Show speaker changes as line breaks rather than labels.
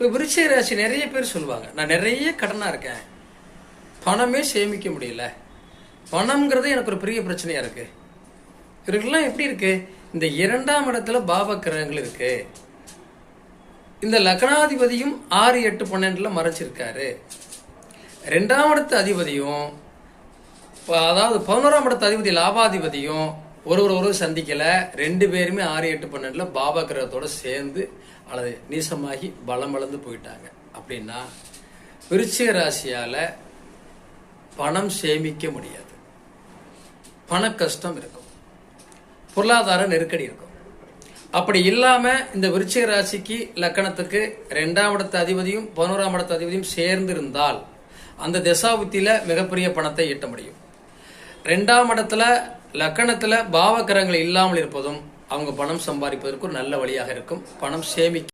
இப்போ விருச்சிக ராசி நிறைய பேர் சொல்லுவாங்க, நான் நிறைய கடனாக இருக்கேன், பணமே சேமிக்க முடியல, பணம்ங்கிறது எனக்கு ஒரு பெரிய பிரச்சனையா இருக்கு. இதுக்கெல்லாம் எப்படி இருக்கு? இந்த 2ஆம் இடத்துல பாவ கிரகங்கள் இருக்கு. இந்த லக்னாதிபதியும் 6, 8, 12 மறைச்சிருக்காரு. 2ஆம் இடத்து அதிபதியும் அதாவது 11ஆம் இடத்து அதிபதி லாபாதிபதியும் ஒரு சந்திக்கல. 2 பேருமே 6, 8, 12 பாவ கிரகத்தோட சேர்ந்து அல்லது நீசமாகி பலம் வளர்ந்து போயிட்டாங்க. அப்படின்னா விருச்சிக ராசியால பணம் சேமிக்க முடியாது, பண கஷ்டம் இருக்கும், பொருளாதார நெருக்கடி இருக்கும். அப்படி இல்லாம இந்த விருச்சிக ராசிக்கு லக்கணத்துக்கு 2ஆம் இடத்து அதிபதியும் 11ஆம் இடத்து அதிபதியும் சேர்ந்து இருந்தால் அந்த தசாபுத்தியில மிகப்பெரிய பணத்தை ஈட்ட முடியும். 2ஆம் இடத்துல லக்கணத்துல பாவ கிரகங்கள் இல்லாமல் இருப்பதும் அவங்க பணம் சம்பாதிப்பதற்கு ஒரு நல்ல வழியாக இருக்கும். பணம் சேமிக்க